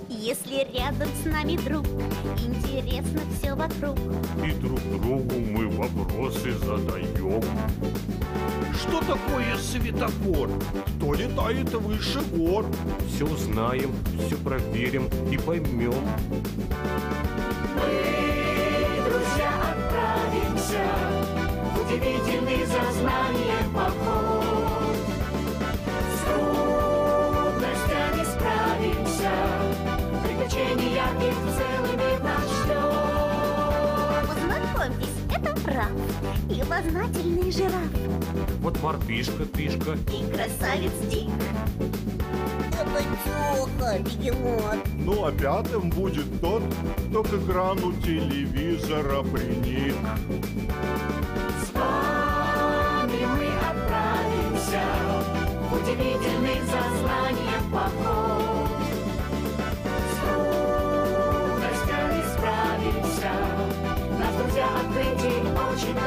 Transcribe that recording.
Если рядом с нами друг, интересно все вокруг. И друг другу мы вопросы задаем. Что такое светофор? Кто летает выше гор? Все узнаем, все проверим и поймем. Мы, друзья, отправимся в удивительный за знанием поход. С трудностями справимся, приключений ярких целыми нас ждет. Познакомьтесь, это прав и познательный жираф, Вот мартышка, Тришка. и красавец Дик. Это Тёха, бегемот. Ну а пятым будет тот, кто к экрану телевизора приник. С вами мы отправимся в удивительный за знанием поход. С трудностями справимся, нас, друзья, открытий очень